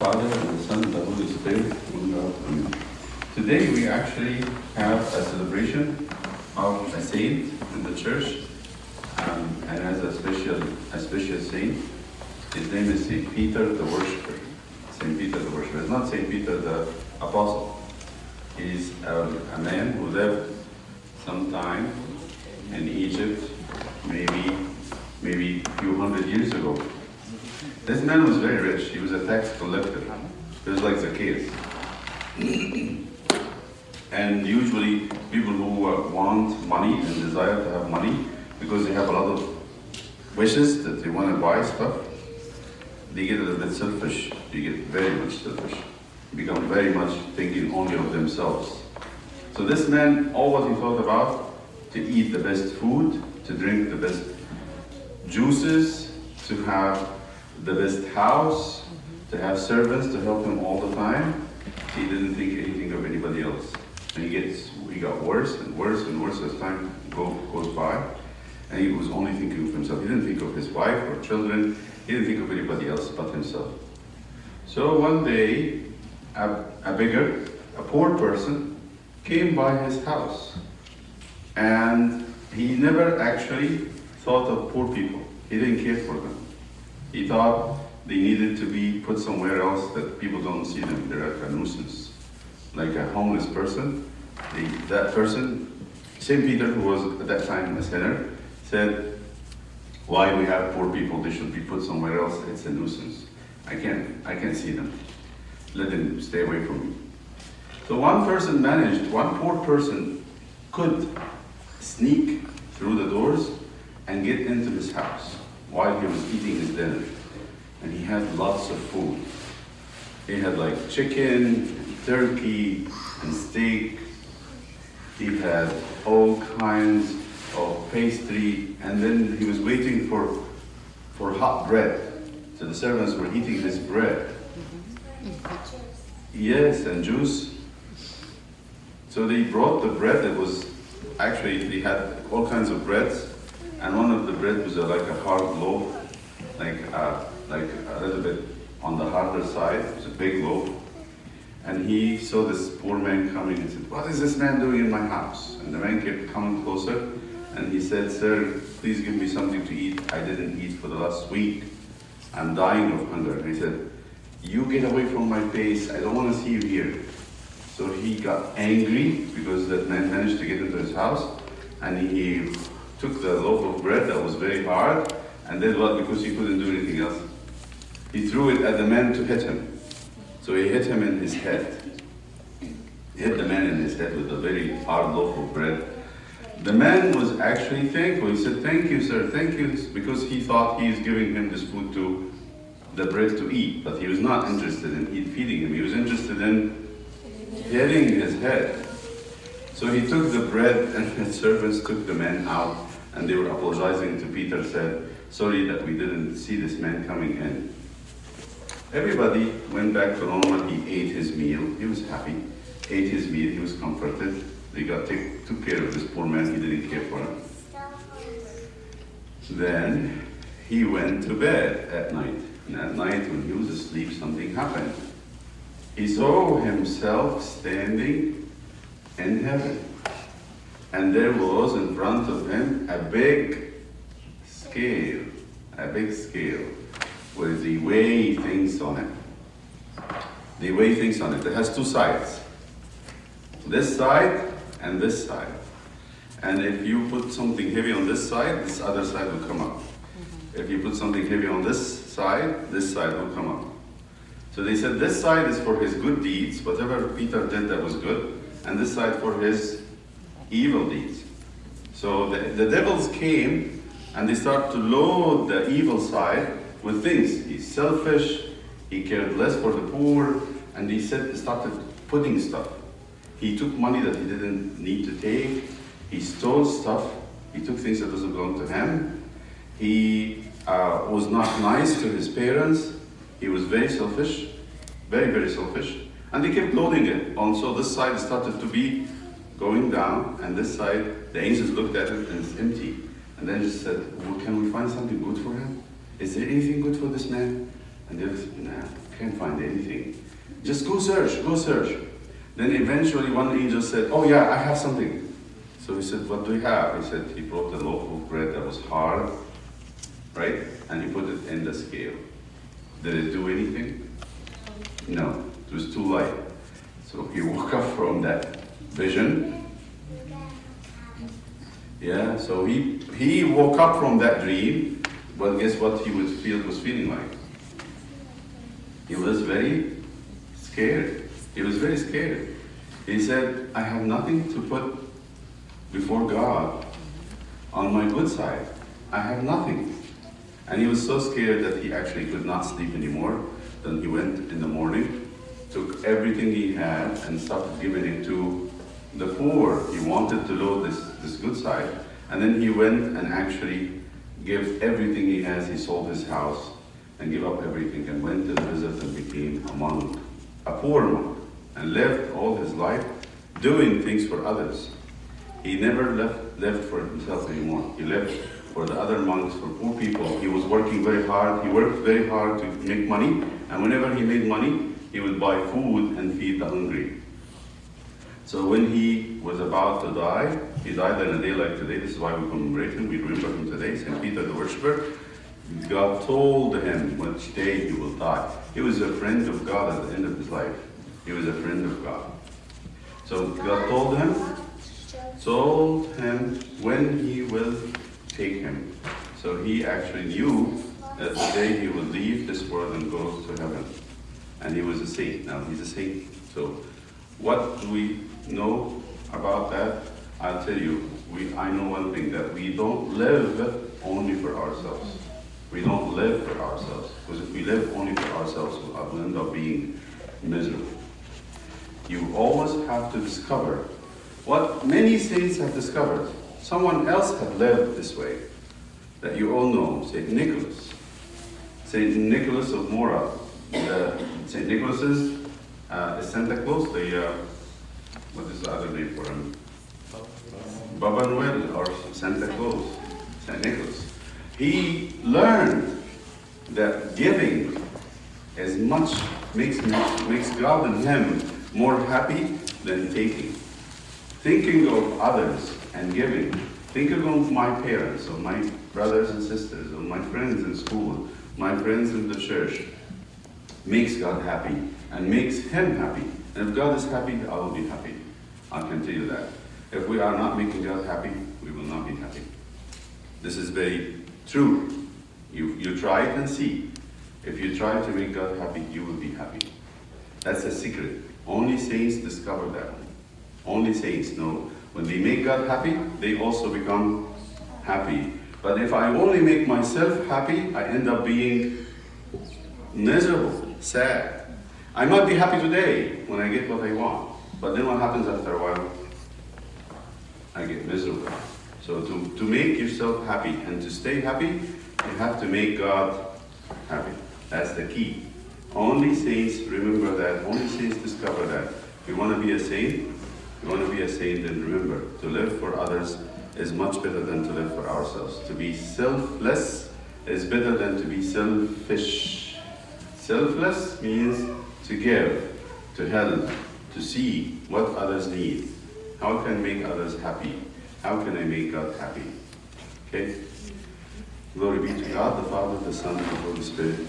Father, and the Son, and the Holy Spirit, one God. Amen. Today we actually have a celebration of a saint in the church, and as a special saint. His name is Saint Peter the Worshipper. Saint Peter the Worshipper. It's not Saint Peter the Apostle. He's a man who lived sometime in Egypt, maybe a few hundred years ago. This man was very rich. He was a tax collector. He was like Zacchaeus. And usually people who want money and desire to have money because they have a lot of wishes that they want to buy stuff, they get a little bit selfish. They get very much selfish. They become very much thinking only of themselves. So this man, all what he thought about, to eat the best food, to drink the best juices, to have the best house, to have servants to help him all the time. He didn't think anything of anybody else. And he got worse and worse and worse as time goes by. And he was only thinking of himself. He didn't think of his wife or children. He didn't think of anybody else but himself. So one day, a poor person came by his house. And he never actually thought of poor people. He didn't care for them. He thought they needed to be put somewhere else that people don't see them. They're like a nuisance. Like a homeless person. That person, St. Peter, who was at that time a sinner, said, why we have poor people, they should be put somewhere else. It's a nuisance. I can't see them. Let them stay away from me. So one poor person could sneak through the doors and get into his house while he was eating his dinner. And he had lots of food. He had like chicken, turkey, and steak. He had all kinds of pastry, and then he was waiting for hot bread. So the servants were eating his bread. Yes, and juice. So they brought the bread that was, actually they had all kinds of breads, and one of the bread was like a hard loaf, like a little bit on the harder side. It was a big loaf. And he saw this poor man coming and said, what is this man doing in my house? And the man kept coming closer, and he said, sir, please give me something to eat. I didn't eat for the last week. I'm dying of hunger. And he said, you get away from my face. I don't want to see you here. So he got angry because that man managed to get into his house, and he took the loaf of bread that was very hard, and did what? Because he couldn't do anything else. He threw it at the man to hit him. So he hit him in his head. He hit the man in his head with a very hard loaf of bread. The man was actually thankful. He said, thank you, sir, thank you, because he thought he is giving him this food the bread to eat, but he was not interested in feeding him. He was interested in hitting his head. So he took the bread, and the servants took the man out, and they were apologizing to Peter, said, sorry that we didn't see this man coming in. Everybody went back to normal. He ate his meal. He was happy. Ate his meal. He was comforted. They took care of this poor man. He didn't care for him. Then he went to bed at night. And at night, when he was asleep, something happened. He saw himself standing in heaven. And there was in front of him a big scale with the weigh things on it. They weigh things on it. It has two sides. This side and this side. And if you put something heavy on this side, this other side will come up. If you put something heavy on this side will come up. So they said this side is for his good deeds, whatever Peter did that was good, and this side for his evil deeds. So the devils came and they started to load the evil side with things. He's selfish, he cared less for the poor, and he started putting stuff. He took money that he didn't need to take. He stole stuff. He took things that doesn't belong to him. He was not nice to his parents. He was very selfish, very, very selfish. And they kept loading it. Also, this side started to be going down, and this side, the angels looked at it and it's empty. And then just said, well, can we find something good for him? Is there anything good for this man? And they said, nah. can't find anything. Just go search, go search. Then eventually one angel said, oh yeah, I have something. So he said, what do you have? He said, he brought a loaf of bread that was hard, right? And he put it in the scale. Did it do anything? No, it was too light. So he woke up from that vision. Yeah, so he woke up from that dream, but guess what he was feeling like? He was very scared. He was very scared. He said, I have nothing to put before God on my good side. I have nothing. And he was so scared that he actually could not sleep anymore. Then he went in the morning, took everything he had and started giving it to the poor. He wanted to load this good side. And then he went and actually gave everything he has. He sold his house and gave up everything and went to the desert and became a monk, a poor monk, and lived all his life doing things for others. He never left for himself anymore. He lived for the other monks, for poor people. He was working very hard. He worked very hard to make money, and whenever he made money, he would buy food and feed the hungry. So when he was about to die, he died on a day like today. This is why we commemorate him. We remember him today, St. Peter the Worshipper. God told him which day he will die. He was a friend of God at the end of his life. He was a friend of God. So God told him when he will take him. So he actually knew that the day he will leave this world and go to heaven. And he was a saint. Now he's a saint. So what do we know about that? I'll tell you, I know one thing, that we don't live only for ourselves. We don't live for ourselves. Because if we live only for ourselves, we'll end up being miserable. You always have to discover what many saints have discovered. Someone else had lived this way, that you all know, St. Nicholas. St. Nicholas of Mora. St. Nicholas is Santa Claus. What is the other name for him? Baba Noel or Santa Claus. St. Nicholas. He learned that giving makes God and him more happy than taking. Thinking of others and giving. Thinking of my parents, of my brothers and sisters, of my friends in school, my friends in the church, makes God happy and makes him happy. And if God is happy, I will be happy. I can tell you that. If we are not making God happy, we will not be happy. This is very true. You try it and see. If you try to make God happy, you will be happy. That's a secret. Only saints discover that. Only saints know. When they make God happy, they also become happy. But if I only make myself happy, I end up being miserable, sad. I might be happy today when I get what I want. But then what happens after a while? I get miserable. So to make yourself happy and to stay happy, you have to make God happy. That's the key. Only saints remember that. Only saints discover that. If you want to be a saint, then remember, to live for others is much better than to live for ourselves. To be selfless is better than to be selfish. Selfless means to give, to help, to see what others need. How can I make others happy? How can I make God happy? Okay? Glory be to God, the Father, the Son, and the Holy Spirit.